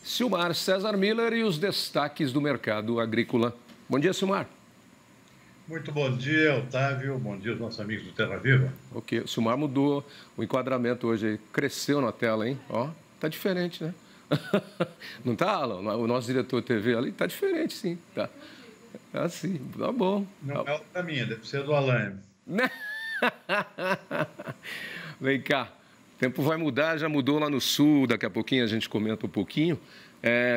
Silmar César Miller e os destaques do mercado agrícola. Bom dia, Silmar. Muito bom dia, Otávio. Bom dia aos nossos amigos do Terra Viva. Ok, o Silmar mudou o enquadramento hoje, aí. Cresceu na tela, hein? Ó, tá diferente, né? Não tá, Alan? O nosso diretor TV ali tá diferente, sim. Tá assim, tá bom. Não é outra minha, deve ser do Alan. Vem cá, o tempo vai mudar, já mudou lá no sul, daqui a pouquinho a gente comenta um pouquinho.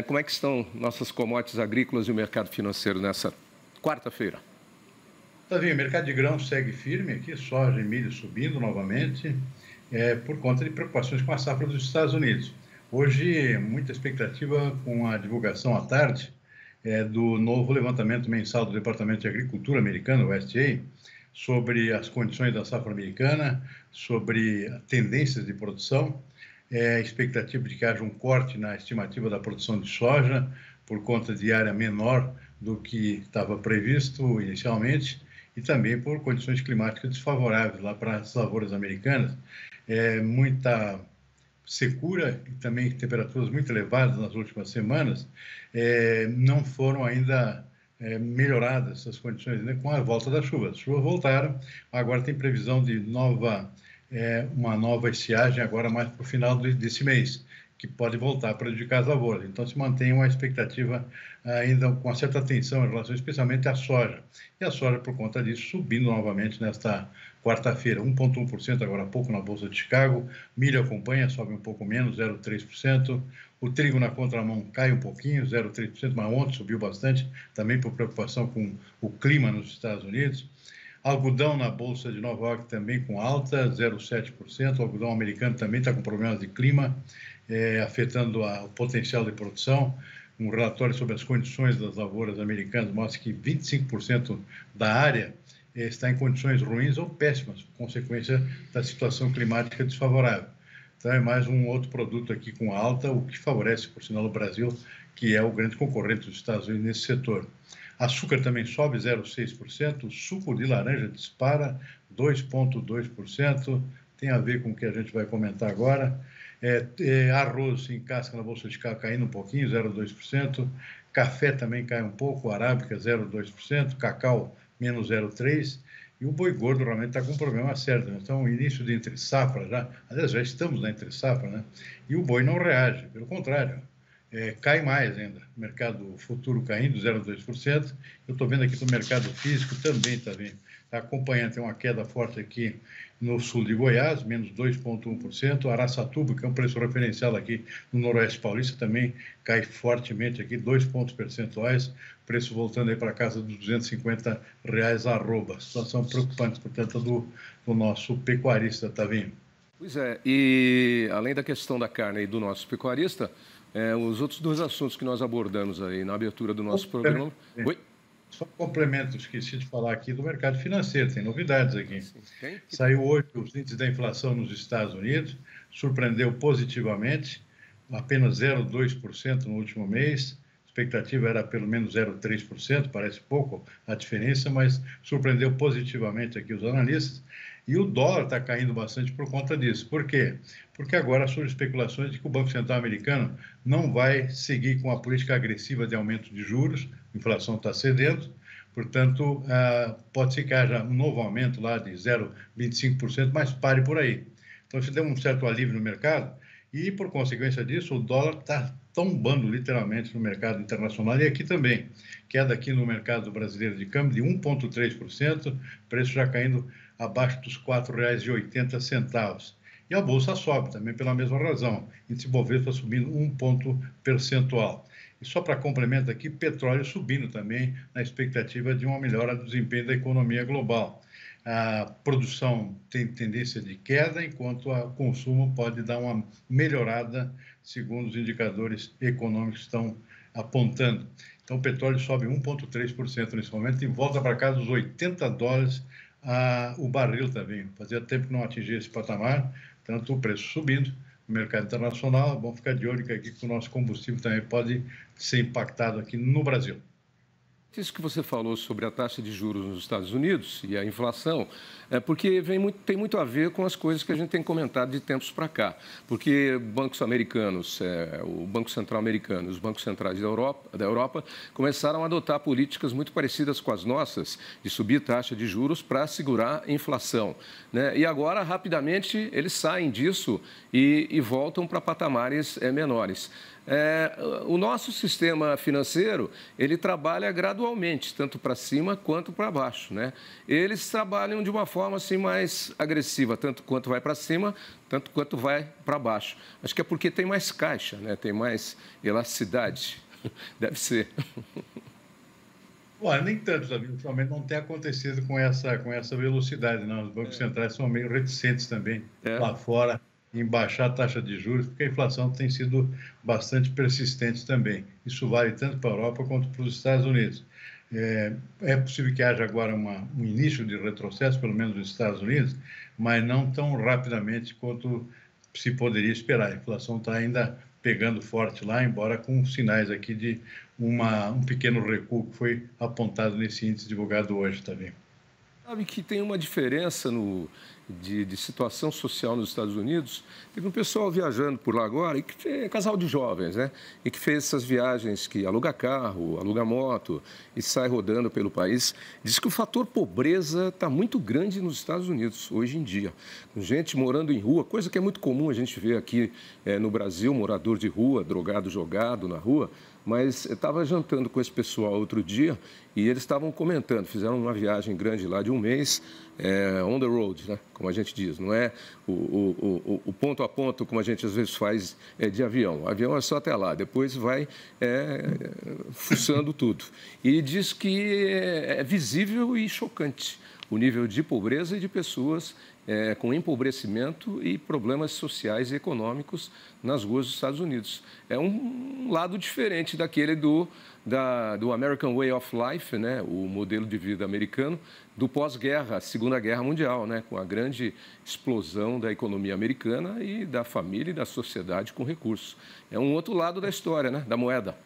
Como é que estão nossas commodities agrícolas e o mercado financeiro nessa quarta-feira? Tavinho, o mercado de grãos segue firme aqui, soja e milho subindo novamente, por conta de preocupações com a safra dos Estados Unidos. Hoje, muita expectativa com a divulgação à tarde do novo levantamento mensal do Departamento de Agricultura americano, o USDA, sobre as condições da safra americana, sobre tendências de produção, expectativa de que haja um corte na estimativa da produção de soja por conta de área menor do que estava previsto inicialmente e também por condições climáticas desfavoráveis lá para as lavouras americanas. Muita secura e também temperaturas muito elevadas nas últimas semanas, não foram ainda melhoradas essas condições, né, com a volta das chuvas. As chuvas voltaram, agora tem previsão de uma nova estiagem agora mais para o final desse mês, que pode voltar a prejudicar as lavouras. Então, se mantém uma expectativa ainda com uma certa atenção em relação especialmente à soja. E a soja, por conta disso, subindo novamente nesta quarta-feira, 1,1% agora há pouco na Bolsa de Chicago. Milho acompanha, sobe um pouco menos, 0,3%. O trigo na contramão cai um pouquinho, 0,3%, mas ontem subiu bastante, também por preocupação com o clima nos Estados Unidos. Algodão na Bolsa de Nova York também com alta, 0,7%. O algodão americano também está com problemas de clima, afetando o potencial de produção. Um relatório sobre as condições das lavouras americanas mostra que 25% da área está em condições ruins ou péssimas, por consequência da situação climática desfavorável. Então, é mais um outro produto aqui com alta, o que favorece, por sinal, o Brasil, que é o grande concorrente dos Estados Unidos nesse setor. Açúcar também sobe 0,6%, o suco de laranja dispara 2,2%, tem a ver com o que a gente vai comentar agora. Arroz em casca na Bolsa de Chicago caindo um pouquinho, 0,2%. Café também cai um pouco, arábica 0,2%, cacau menos 0,3%. E o boi gordo realmente está com um problema sério. Né? Então, início de entre safra já, aliás, já estamos na entre safra, né? E o boi não reage, pelo contrário, cai mais ainda. O mercado futuro caindo 0,2%. Eu estou vendo aqui que o mercado físico também está vindo. Está acompanhando, tem uma queda forte aqui no sul de Goiás, menos 2,1%. Araçatuba, que é um preço referencial aqui no Noroeste Paulista, também cai fortemente aqui, 2 pontos percentuais. Preço voltando aí para casa dos R$250 a arroba. Situação preocupante, portanto, do nosso pecuarista, Tavinho. Pois é, e além da questão da carne e do nosso pecuarista, os outros dois assuntos que nós abordamos aí na abertura do nosso programa. Oi? Só um complemento, esqueci de falar aqui do mercado financeiro, tem novidades aqui. Tem? Saiu hoje os índices da inflação nos Estados Unidos, surpreendeu positivamente, apenas 0,2% no último mês, a expectativa era pelo menos 0,3%, parece pouco a diferença, mas surpreendeu positivamente aqui os analistas. E o dólar está caindo bastante por conta disso. Por quê? Porque agora surgem especulações de que o Banco Central americano não vai seguir com a política agressiva de aumento de juros, a inflação está cedendo, portanto, pode ser que haja um novo aumento lá de 0,25%, mas pare por aí. Então, isso deu um certo alívio no mercado e, por consequência disso, o dólar está tombando literalmente no mercado internacional e aqui também. Queda aqui no mercado brasileiro de câmbio de 1,3%, preço já caindo abaixo dos R$ 4,80. E a Bolsa sobe também pela mesma razão. Índice Bovespa subindo 1 ponto percentual. E só para complementar aqui, petróleo subindo também na expectativa de uma melhora do desempenho da economia global. A produção tem tendência de queda, enquanto o consumo pode dar uma melhorada, segundo os indicadores econômicos estão apontando. Então, o petróleo sobe 1,3% nesse momento e volta para casa dos $80 o barril também. Fazia tempo que não atingia esse patamar, tanto o preço subindo no mercado internacional. Vamos ficar de olho aqui que o nosso combustível também pode ser impactado aqui no Brasil. Isso que você falou sobre a taxa de juros nos Estados Unidos e a inflação, porque tem muito a ver com as coisas que a gente tem comentado de tempos para cá. Porque bancos americanos, o Banco Central americano, os bancos centrais da Europa começaram a adotar políticas muito parecidas com as nossas, de subir taxa de juros para segurar a inflação, né? E agora, rapidamente, eles saem disso e voltam para patamares menores. O nosso sistema financeiro, ele trabalha gradualmente, tanto para cima quanto para baixo, né? Eles trabalham de uma forma assim mais agressiva, tanto quanto vai para cima, tanto quanto vai para baixo. Acho que é porque tem mais caixa, né? Tem mais elasticidade. Deve ser. Olha, nem tanto, sabe? Ultimamente não tem acontecido com essa velocidade, não. Os bancos centrais são meio reticentes também lá fora em baixar a taxa de juros, porque a inflação tem sido bastante persistente também. Isso vale tanto para a Europa quanto para os Estados Unidos. É possível que haja agora um início de retrocesso, pelo menos nos Estados Unidos, mas não tão rapidamente quanto se poderia esperar. A inflação está ainda pegando forte lá, embora com sinais aqui de um pequeno recuo que foi apontado nesse índice divulgado hoje também. Sabe que tem uma diferença de situação social nos Estados Unidos. Teve um pessoal viajando por lá agora, e que é casal de jovens, né? E que fez essas viagens que aluga carro, aluga moto e sai rodando pelo país. Diz que o fator pobreza está muito grande nos Estados Unidos hoje em dia. Com gente morando em rua, coisa que é muito comum a gente ver aqui no Brasil, morador de rua, drogado jogado na rua. Mas eu estava jantando com esse pessoal outro dia e eles estavam comentando, fizeram uma viagem grande lá de um mês, on the road, né? Como a gente diz, não é o ponto a ponto como a gente às vezes faz de avião. O avião é só até lá, depois vai fuçando tudo. E diz que é visível e chocante o nível de pobreza e de pessoas com empobrecimento e problemas sociais e econômicos nas ruas dos Estados Unidos. É um lado diferente daquele do American Way of Life, né? O modelo de vida americano, do pós-guerra, Segunda Guerra Mundial, né? Com a grande explosão da economia americana e da família e da sociedade com recursos. É um outro lado da história, né? Da moeda.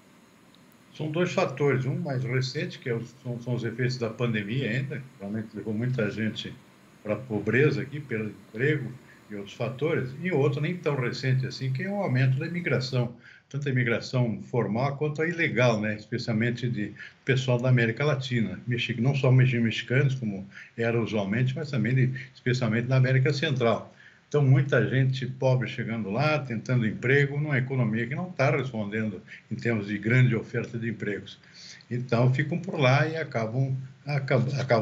São dois fatores. Um mais recente, que são os efeitos da pandemia ainda, que realmente levou muita gente para a pobreza aqui, pelo emprego e outros fatores, e outro nem tão recente assim, que é o aumento da imigração, tanto a imigração formal quanto a ilegal, né? Especialmente de pessoal da América Latina, não só mexicanos, como era usualmente, mas também especialmente na América Central. Então, muita gente pobre chegando lá, tentando emprego, numa economia que não está respondendo em termos de grande oferta de empregos. Então, ficam por lá e acabam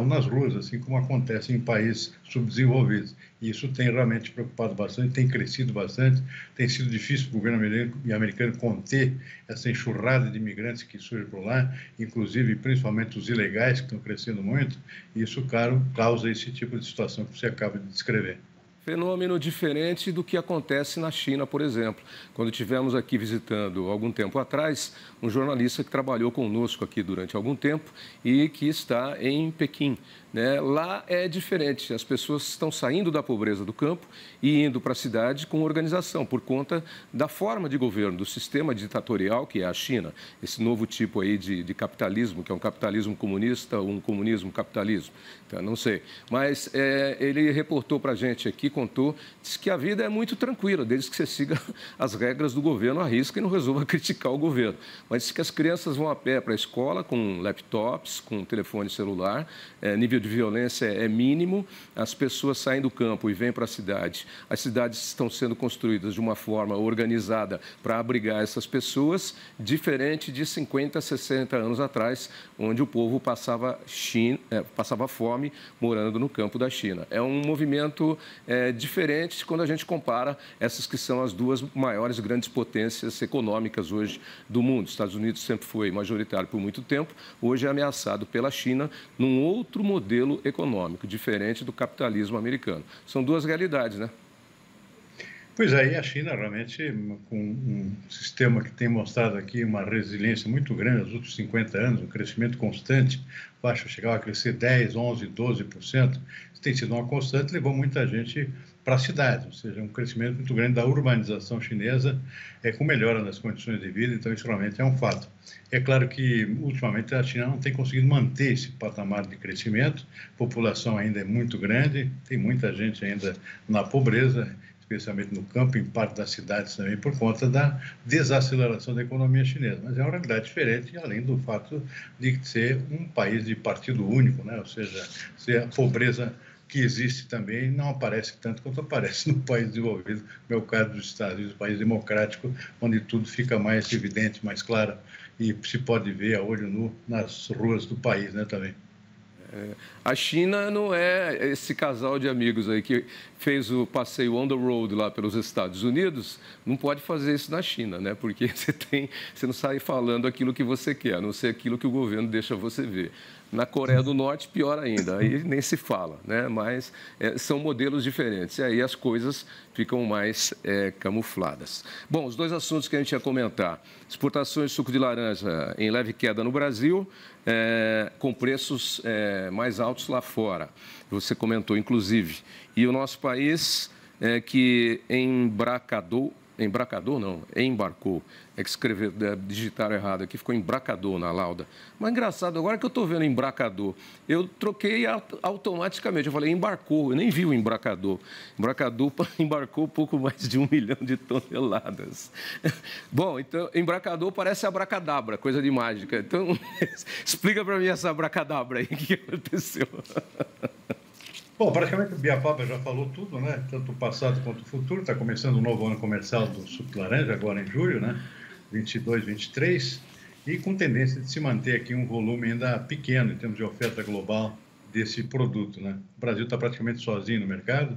nas ruas, assim como acontece em países subdesenvolvidos. E isso tem realmente preocupado bastante, tem crescido bastante, tem sido difícil para o governo americano conter essa enxurrada de imigrantes que surge por lá, inclusive, principalmente os ilegais, que estão crescendo muito, e isso, claro, causa esse tipo de situação que você acaba de descrever. Fenômeno diferente do que acontece na China, por exemplo. Quando tivemos aqui visitando, algum tempo atrás, um jornalista que trabalhou conosco aqui durante algum tempo e que está em Pequim, né? Lá é diferente, as pessoas estão saindo da pobreza do campo e indo para a cidade com organização, por conta da forma de governo, do sistema ditatorial que é a China, esse novo tipo aí de capitalismo, que é um capitalismo comunista ou um comunismo capitalismo, então, não sei. Mas ele reportou para a gente aqui, contou, disse que a vida é muito tranquila, desde que você siga as regras do governo à risca e não resolva criticar o governo. Mas disse que as crianças vão a pé para a escola com laptops, com telefone celular, nível de violência é mínimo, as pessoas saem do campo e vêm para a cidade. As cidades estão sendo construídas de uma forma organizada para abrigar essas pessoas, diferente de 50, 60 anos atrás, onde o povo passava fome morando no campo da China. É um movimento diferente quando a gente compara essas que são as duas maiores grandes potências econômicas hoje do mundo. Os Estados Unidos sempre foi majoritário por muito tempo, hoje é ameaçado pela China num outro modelo econômico, diferente do capitalismo americano. São duas realidades, né? Pois é, e a China realmente, com um sistema que tem mostrado aqui uma resiliência muito grande nos últimos 50 anos, um crescimento constante, chegava a crescer 10%, 11%, 12%, isso tem sido uma constante, levou muita gente para as cidades, ou seja, um crescimento muito grande da urbanização chinesa, com melhora nas condições de vida, então isso realmente é um fato. É claro que, ultimamente, a China não tem conseguido manter esse patamar de crescimento, a população ainda é muito grande, tem muita gente ainda na pobreza, especialmente no campo, em parte das cidades também, por conta da desaceleração da economia chinesa. Mas é uma realidade diferente, além do fato de ser um país de partido único, né? Ou seja, se a pobreza que existe também não aparece tanto quanto aparece no país desenvolvido, como é o caso dos Estados Unidos, um país democrático, onde tudo fica mais evidente, mais claro, e se pode ver a olho nu nas ruas do país, né, também. A China não é esse casal de amigos aí que fez o passeio on the road lá pelos Estados Unidos, não pode fazer isso na China, né? Porque você não sai falando aquilo que você quer, a não ser aquilo que o governo deixa você ver. Na Coreia do Norte, pior ainda, aí nem se fala, né? Mas são modelos diferentes, e aí as coisas ficam mais camufladas. Bom, os dois assuntos que a gente ia comentar: exportações de suco de laranja em leve queda no Brasil, com preços mais altos lá fora. Você comentou, inclusive. E o nosso país, que embarcou, é que digitaram errado aqui, ficou embracador na lauda. Mas engraçado, agora que eu estou vendo embracador, eu troquei automaticamente, eu falei embarcou, eu nem vi o embracador. Embracador embarcou pouco mais de 1 milhão de toneladas. Bom, então, embracador parece abracadabra, coisa de mágica. Então, explica para mim essa abracadabra aí, o que aconteceu? Bom, praticamente o Biapaba já falou tudo, né? Tanto o passado quanto o futuro. Está começando o novo ano comercial do suco de laranja, agora em julho, né? 22, 23, e com tendência de se manter aqui um volume ainda pequeno em termos de oferta global desse produto, né? O Brasil está praticamente sozinho no mercado,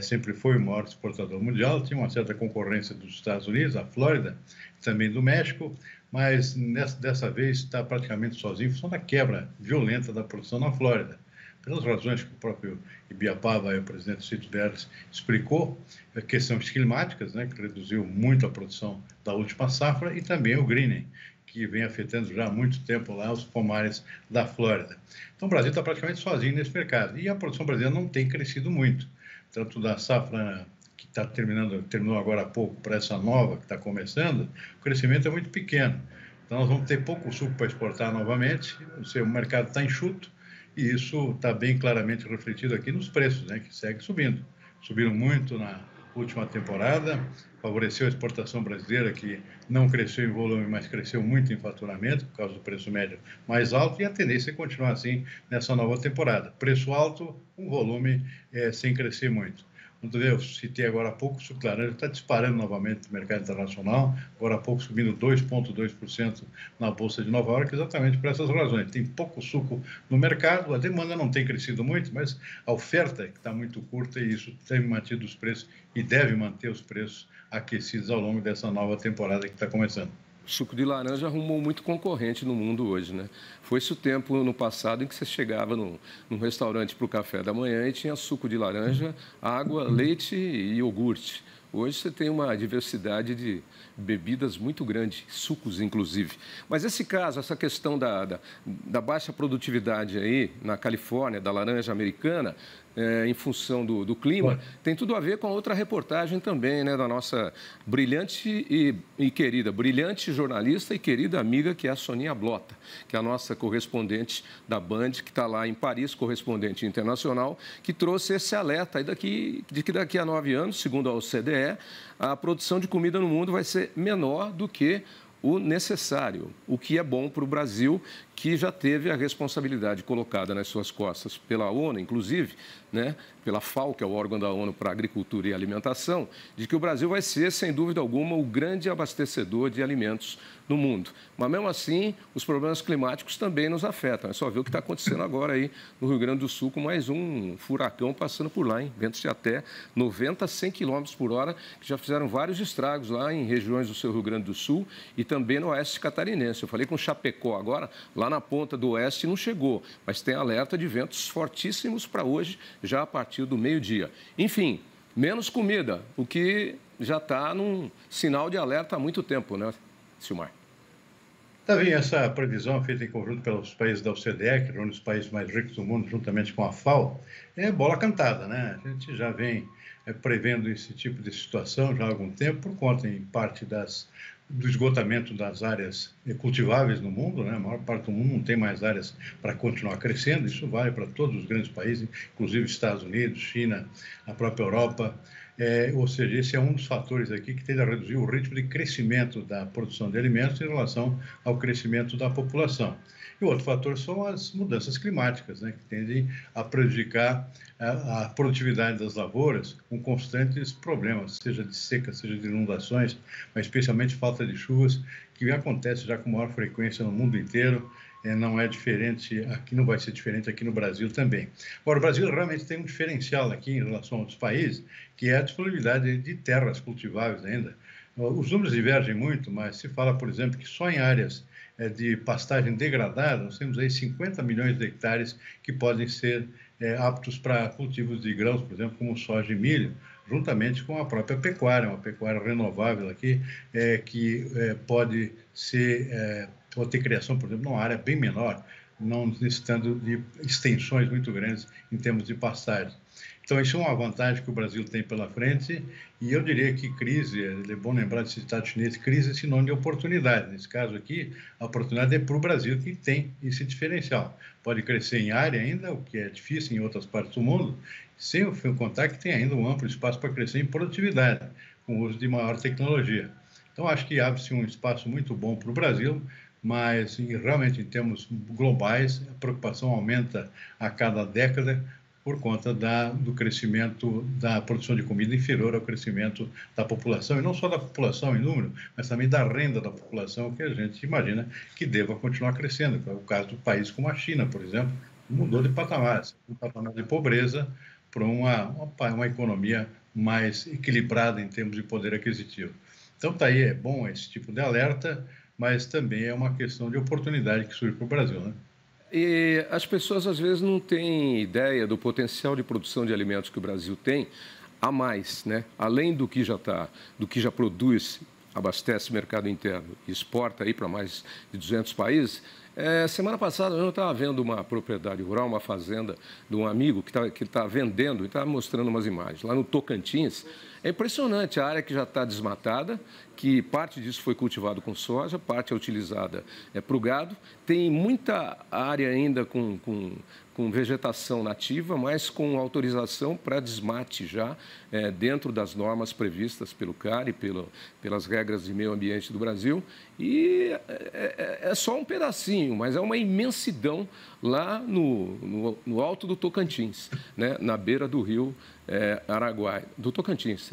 sempre foi o maior exportador mundial, tinha uma certa concorrência dos Estados Unidos, a Flórida, também do México, mas dessa vez está praticamente sozinho em função da quebra violenta da produção na Flórida. Pelas razões que o próprio Ibiapaba e o presidente Cito Berres explicou, questões climáticas, né, que reduziu muito a produção da última safra, e também o greening, que vem afetando já há muito tempo lá os pomares da Flórida. Então o Brasil está praticamente sozinho nesse mercado, e a produção brasileira não tem crescido muito, tanto da safra que terminou agora há pouco, para essa nova que está começando, o crescimento é muito pequeno. Então nós vamos ter pouco suco para exportar novamente, o mercado está enxuto, e isso está bem claramente refletido aqui nos preços, né, que segue subindo. Subiram muito na última temporada, favoreceu a exportação brasileira, que não cresceu em volume, mas cresceu muito em faturamento, por causa do preço médio mais alto, e a tendência é continuar assim nessa nova temporada. Preço alto, um volume sem crescer muito. Quando eu citei agora há pouco, o suco de laranja está disparando novamente no mercado internacional, agora há pouco subindo 2,2% na Bolsa de Nova York, exatamente por essas razões. Tem pouco suco no mercado, a demanda não tem crescido muito, mas a oferta está muito curta, e isso tem mantido os preços e deve manter os preços aquecidos ao longo dessa nova temporada que está começando. O suco de laranja arrumou muito concorrente no mundo hoje, né? Foi-se o tempo no passado em que você chegava num restaurante para o café da manhã e tinha suco de laranja, água, leite e iogurte. Hoje você tem uma diversidade de bebidas muito grande, sucos inclusive. Mas esse caso, essa questão da baixa produtividade aí na Califórnia, da laranja americana, em função do clima, tem tudo a ver com a outra reportagem também, né, da nossa brilhante e querida, brilhante jornalista e querida amiga, que é a Soninha Blota, que é a nossa correspondente da Band, que está lá em Paris, correspondente internacional, que trouxe esse alerta aí de que daqui a 9 anos, segundo a OCDE, a produção de comida no mundo vai ser menor do que o necessário, o que é bom para o Brasil, que já teve a responsabilidade colocada nas suas costas pela ONU, inclusive, né, pela FAO, que é o órgão da ONU para a Agricultura e Alimentação, de que o Brasil vai ser, sem dúvida alguma, o grande abastecedor de alimentos no mundo. Mas, mesmo assim, os problemas climáticos também nos afetam. É só ver o que está acontecendo agora aí no Rio Grande do Sul, com mais um furacão passando por lá, hein? Ventos de até 90 a 100 km por hora, que já fizeram vários estragos lá em regiões do seu Rio Grande do Sul e também no oeste catarinense. Eu falei com Chapecó agora, lá na ponta do oeste não chegou, mas tem alerta de ventos fortíssimos para hoje, já a partir do meio-dia. Enfim, menos comida, o que já está num sinal de alerta há muito tempo, né, Silmar? Também essa previsão feita em conjunto pelos países da OCDE, que reúne os países mais ricos do mundo, juntamente com a FAO, é bola cantada, né? A gente já vem prevendo esse tipo de situação já há algum tempo, por conta, em parte, do esgotamento das áreas cultiváveis no mundo, né? A maior parte do mundo não tem mais áreas para continuar crescendo, isso vale para todos os grandes países, inclusive Estados Unidos, China, a própria Europa. Ou seja, esse é um dos fatores aqui que tende a reduzir o ritmo de crescimento da produção de alimentos em relação ao crescimento da população. E o outro fator são as mudanças climáticas, né, que tendem a prejudicar a produtividade das lavouras com constantes problemas, seja de seca, seja de inundações, mas especialmente falta de chuvas, que acontece já com maior frequência no mundo inteiro. Não é diferente, aqui não vai ser diferente aqui no Brasil também. Agora, o Brasil realmente tem um diferencial aqui em relação a outros países, que é a disponibilidade de terras cultiváveis ainda. Os números divergem muito, mas se fala, por exemplo, que só em áreas de pastagem degradada, nós temos aí 50 milhões de hectares que podem ser aptos para cultivos de grãos, por exemplo, como soja e milho, juntamente com a própria pecuária, uma pecuária renovável aqui, que pode ter criação, por exemplo, numa área bem menor, não necessitando de extensões muito grandes em termos de pastagem. Então, isso é uma vantagem que o Brasil tem pela frente, e eu diria que crise, é bom lembrar desse ditado chinês, crise é sinônimo de oportunidade. Nesse caso aqui, a oportunidade é para o Brasil, que tem esse diferencial. Pode crescer em área ainda, o que é difícil em outras partes do mundo, sem contar que tem ainda um amplo espaço para crescer em produtividade, com o uso de maior tecnologia. Então, acho que abre-se um espaço muito bom para o Brasil, mas realmente, em termos globais, a preocupação aumenta a cada década, por conta do crescimento da produção de comida inferior ao crescimento da população, e não só da população em número, mas também da renda da população, que a gente imagina que deva continuar crescendo. É o caso do país como a China, por exemplo, mudou de patamar, um patamar de pobreza para uma economia mais equilibrada em termos de poder aquisitivo. Então, tá aí, é bom esse tipo de alerta, mas também é uma questão de oportunidade que surge para o Brasil, né? E as pessoas, às vezes, não têm ideia do potencial de produção de alimentos que o Brasil tem a mais, né? Além do que já produz, abastece o mercado interno e exporta aí para mais de 200 países. Semana passada eu estava vendo uma propriedade rural, uma fazenda de um amigo que está vendendo e está mostrando umas imagens. Lá no Tocantins, é impressionante a área que já está desmatada, que parte disso foi cultivado com soja, parte é utilizada para o gado. Tem muita área ainda com vegetação nativa, mas com autorização para desmate já, dentro das normas previstas pelo CAR e pelas regras de meio ambiente do Brasil. E é só um pedacinho, mas é uma imensidão lá no alto do Tocantins, né? Na beira do rio Araguaia, do Tocantins,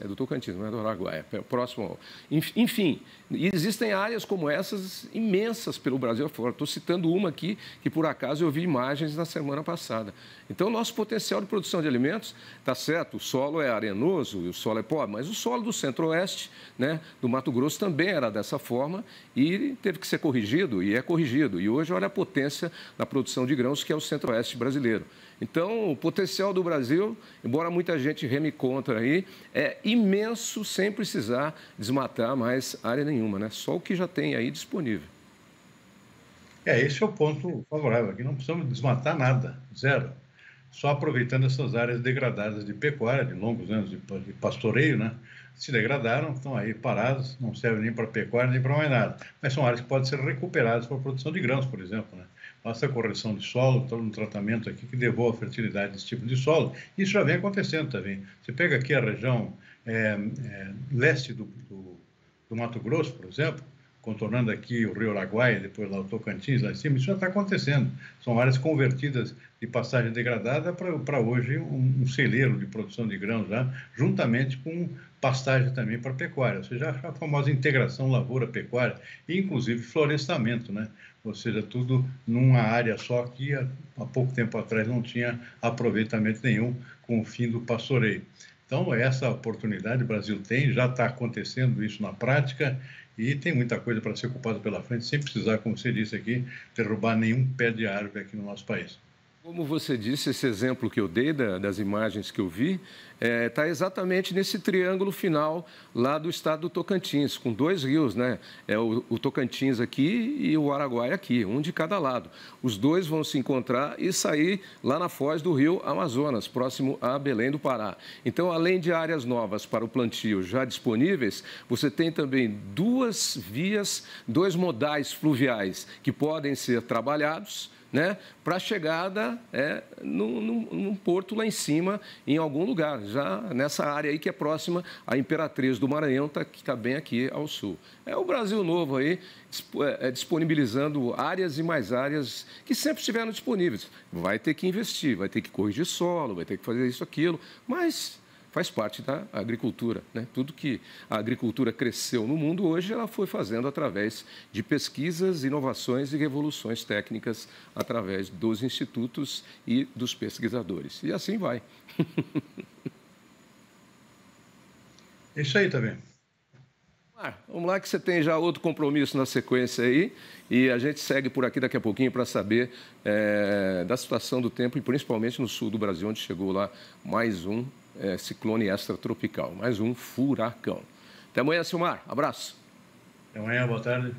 não é do Araguaia, próximo. Enfim, existem áreas como essas imensas pelo Brasil afora. Estou citando uma aqui que, por acaso, eu vi imagens na semana passada. Então, nosso potencial de produção de alimentos, está certo, o solo é arenoso e o solo é pobre, mas o solo do Centro-Oeste, né, do Mato Grosso, também era dessa forma e teve que ser corrigido, e é corrigido. E hoje, olha a potência da produção de grãos, que é o Centro-Oeste brasileiro. Então, o potencial do Brasil, embora muita gente reme contra aí, é imenso sem precisar desmatar mais área nenhuma, né? Só o que já tem aí disponível. Esse é o ponto favorável. Aqui não precisamos desmatar nada, zero. Só aproveitando essas áreas degradadas de pecuária, de longos anos de pastoreio, né? Se degradaram, estão aí paradas, não servem nem para pecuária, nem para mais nada. Mas são áreas que podem ser recuperadas para a produção de grãos, por exemplo, né? Basta a correção de solo, todo um tratamento aqui que devolva a fertilidade desse tipo de solo. Isso já vem acontecendo também. Você pega aqui a região leste do Mato Grosso, por exemplo, contornando aqui o rio Araguaia, depois lá o Tocantins, lá em cima, isso já está acontecendo. São áreas convertidas de pastagem degradada para hoje um celeiro de produção de grãos, já, juntamente com pastagem também para pecuária, ou seja, a famosa integração lavoura-pecuária, e inclusive florestamento, né? Ou seja, tudo numa área só que há pouco tempo atrás não tinha aproveitamento nenhum com o fim do pastoreio. Então, essa oportunidade o Brasil tem, já está acontecendo isso na prática, e tem muita coisa para ser ocupada pela frente, sem precisar, como você disse aqui, derrubar nenhum pé de árvore aqui no nosso país. Como você disse, esse exemplo que eu dei das imagens que eu vi, está exatamente nesse triângulo final lá do estado do Tocantins, com dois rios, né? É o Tocantins aqui e o Araguaia aqui, um de cada lado. Os dois vão se encontrar e sair lá na foz do rio Amazonas, próximo a Belém do Pará. Então, além de áreas novas para o plantio já disponíveis, você tem também duas vias, dois modais fluviais que podem ser trabalhados, né, para a chegada num porto lá em cima, em algum lugar, já nessa área aí que é próxima à Imperatriz do Maranhão, que está bem aqui ao sul. É o Brasil novo aí, disponibilizando áreas e mais áreas que sempre estiveram disponíveis. Vai ter que investir, vai ter que corrigir solo, vai ter que fazer isso, aquilo, mas faz parte da agricultura, né? Tudo que a agricultura cresceu no mundo hoje, ela foi fazendo através de pesquisas, inovações e revoluções técnicas através dos institutos e dos pesquisadores. E assim vai. É isso aí também. Vamos lá que você tem já outro compromisso na sequência aí e a gente segue por aqui daqui a pouquinho para saber da situação do tempo e principalmente no sul do Brasil, onde chegou lá mais um ciclone extratropical, mais um furacão. Até amanhã, Silmar. Abraço. Até amanhã, boa tarde.